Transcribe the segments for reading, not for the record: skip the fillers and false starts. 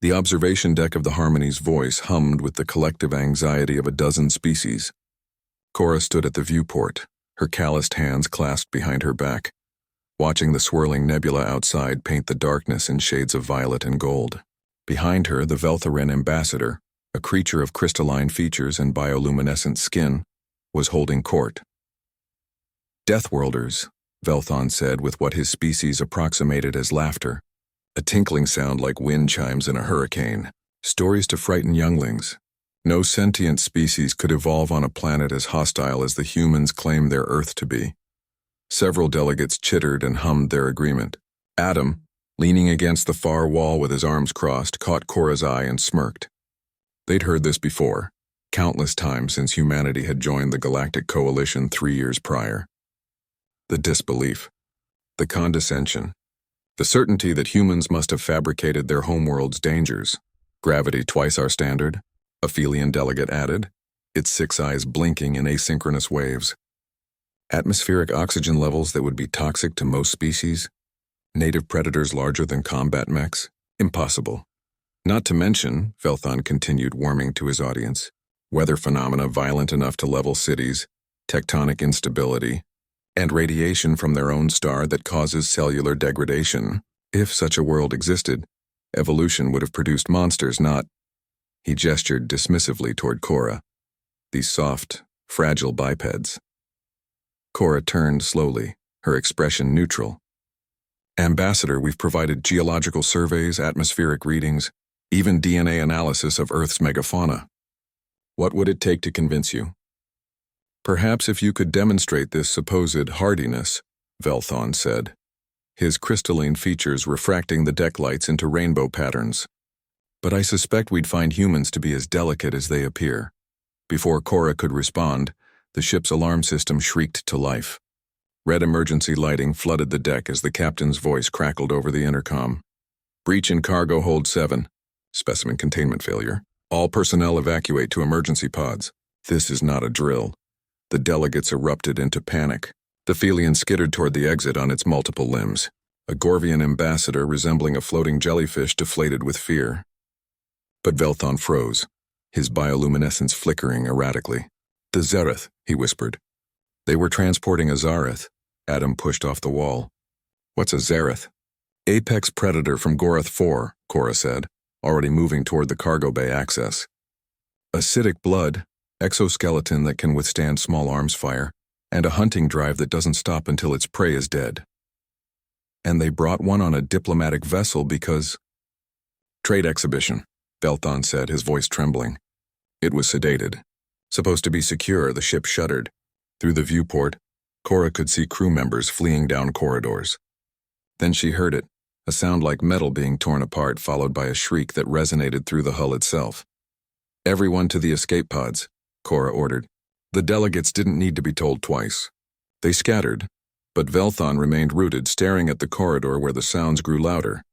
The observation deck of the Harmony's voice hummed with the collective anxiety of a dozen species. Cora stood at the viewport, her calloused hands clasped behind her back, watching the swirling nebula outside paint the darkness in shades of violet and gold. Behind her, the Veltharin ambassador, a creature of crystalline features and bioluminescent skin, was holding court. "Deathworlders," Velthon said with what his species approximated as laughter, a tinkling sound like wind chimes in a hurricane. "Stories to frighten younglings. No sentient species could evolve on a planet as hostile as the humans claim their Earth to be." Several delegates chittered and hummed their agreement. Adam, leaning against the far wall with his arms crossed, caught Cora's eye and smirked. They'd heard this before, countless times since humanity had joined the Galactic Coalition 3 years prior. The disbelief, the condescension, the certainty that humans must have fabricated their homeworld's dangers. "Gravity twice our standard," a Felian delegate added, its 6 eyes blinking in asynchronous waves. "Atmospheric oxygen levels that would be toxic to most species. Native predators larger than combat mechs. Impossible. Not to mention," Velthon continued, warming to his audience, "weather phenomena violent enough to level cities, tectonic instability, and radiation from their own star that causes cellular degradation. If such a world existed, evolution would have produced monsters, not—" He gestured dismissively toward Cora. "These soft, fragile bipeds." Cora turned slowly, her expression neutral. "Ambassador, we've provided geological surveys, atmospheric readings, even DNA analysis of Earth's megafauna. What would it take to convince you?" "Perhaps if you could demonstrate this supposed hardiness," Velthon said, his crystalline features refracting the deck lights into rainbow patterns. "But I suspect we'd find humans to be as delicate as they appear." Before Cora could respond, the ship's alarm system shrieked to life. Red emergency lighting flooded the deck as the captain's voice crackled over the intercom. "Breach in cargo hold 7. Specimen containment failure. All personnel evacuate to emergency pods." This is not a drill. The delegates erupted into panic. The Felian skittered toward the exit on its multiple limbs. A Gorvian ambassador resembling a floating jellyfish deflated with fear. But Velthon froze, his bioluminescence flickering erratically. "The Zereth," he whispered. "They were transporting a Zareth." Adam pushed off the wall. "What's a Zareth?" "Apex predator from Gorath 4, Cora said, already moving toward the cargo bay access. "Acidic blood, exoskeleton that can withstand small arms fire, and a hunting drive that doesn't stop until its prey is dead. And they brought one on a diplomatic vessel because—" "Trade exhibition," Velthon said, his voice trembling. It was sedated. Supposed to be secure, the ship shuddered. Through the viewport, Cora could see crew members fleeing down corridors. Then she heard it, a sound like metal being torn apart, followed by a shriek that resonated through the hull itself. "Everyone to the escape pods," Cora ordered. The delegates didn't need to be told twice. They scattered, but Velthon remained rooted, staring at the corridor where the sounds grew louder.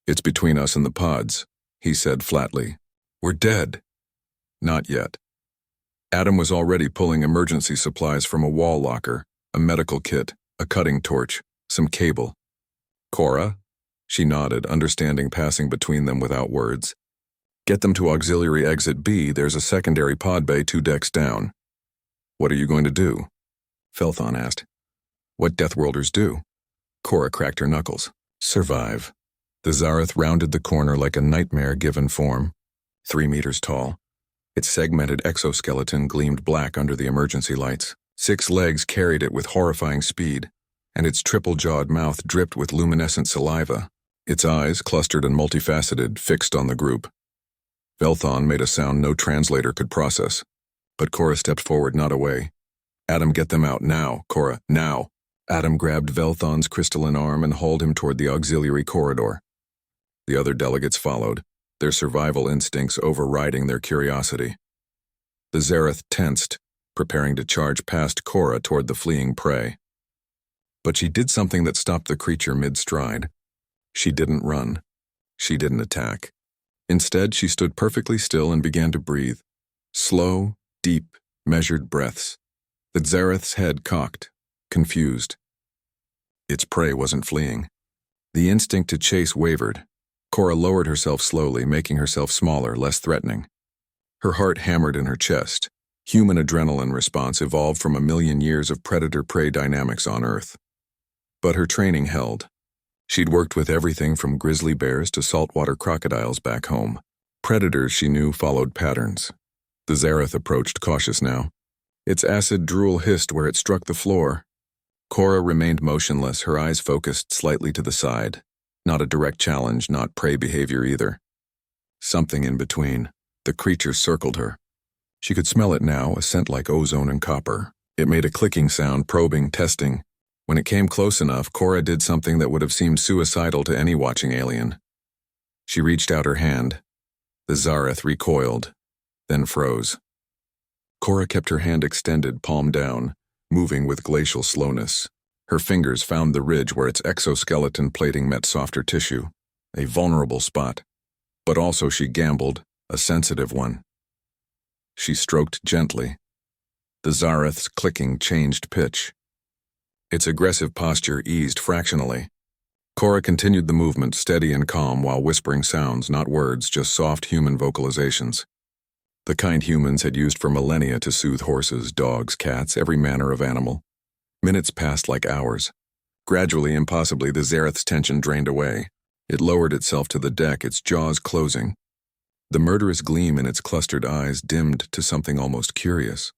"It's between us and the pods," he said flatly. "We're dead." Not yet. Adam was already pulling emergency supplies from a wall locker, a medical kit, a cutting torch, some cable. "Cora?" She nodded, understanding passing between them without words. "Get them to auxiliary exit B. There's a secondary pod bay 2 decks down." "What are you going to do?" Velthon asked. "What Deathworlders do." Cora cracked her knuckles. "Survive." The Zareth rounded the corner like a nightmare-given form, 3 meters tall. Its segmented exoskeleton gleamed black under the emergency lights. 6 legs carried it with horrifying speed, and its triple-jawed mouth dripped with luminescent saliva. Its eyes, clustered and multifaceted, fixed on the group. Velthon made a sound no translator could process, but Cora stepped forward, not away. "Adam, get them out now, Cora, now." Adam grabbed Velthon's crystalline arm and hauled him toward the auxiliary corridor. The other delegates followed, their survival instincts overriding their curiosity. The Zareth tensed, preparing to charge past Cora toward the fleeing prey. But she did something that stopped the creature mid-stride. She didn't run. She didn't attack. Instead, she stood perfectly still and began to breathe. Slow, deep, measured breaths. The Zareth's head cocked, confused. Its prey wasn't fleeing. The instinct to chase wavered. Cora lowered herself slowly, making herself smaller, less threatening. Her heart hammered in her chest. Human adrenaline response evolved from a million years of predator-prey dynamics on Earth. But her training held. She'd worked with everything from grizzly bears to saltwater crocodiles back home. Predators, she knew, followed patterns. The Zareth approached, cautious now. Its acid drool hissed where it struck the floor. Cora remained motionless, her eyes focused slightly to the side. Not a direct challenge, not prey behavior either. Something in between. The creature circled her. She could smell it now, a scent like ozone and copper. It made a clicking sound, probing, testing. When it came close enough, Cora did something that would have seemed suicidal to any watching alien. She reached out her hand. The Zareth recoiled, then froze. Cora kept her hand extended, palm down, moving with glacial slowness. Her fingers found the ridge where its exoskeleton plating met softer tissue, a vulnerable spot. But also she gambled, a sensitive one. She stroked gently. The Zareth's clicking changed pitch. Its aggressive posture eased fractionally. Cora continued the movement, steady and calm, while whispering sounds, not words, just soft human vocalizations. The kind humans had used for millennia to soothe horses, dogs, cats, every manner of animal. Minutes passed like hours. Gradually, impossibly, the Zareth's tension drained away. It lowered itself to the deck, its jaws closing. The murderous gleam in its clustered eyes dimmed to something almost curious.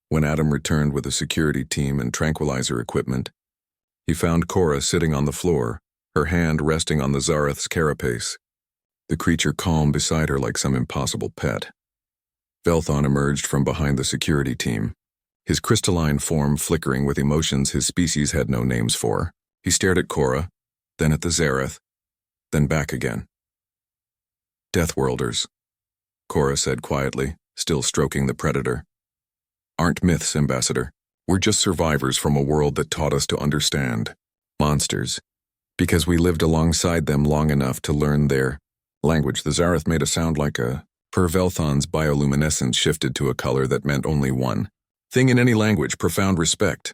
When Adam returned with a security team and tranquilizer equipment, he found Cora sitting on the floor, her hand resting on the Zareth's carapace. The creature calm beside her like some impossible pet. Velthon emerged from behind the security team, his crystalline form flickering with emotions his species had no names for. He stared at Cora, then at the Zareth, then back again. Deathworlders, Cora said quietly, still stroking the predator. Aren't myths, Ambassador. We're just survivors from a world that taught us to understand. Monsters. Because we lived alongside them long enough to learn their language. The Zareth made a sound like a... Per Velthon's bioluminescence shifted to a color that meant only one thing in any language: profound respect.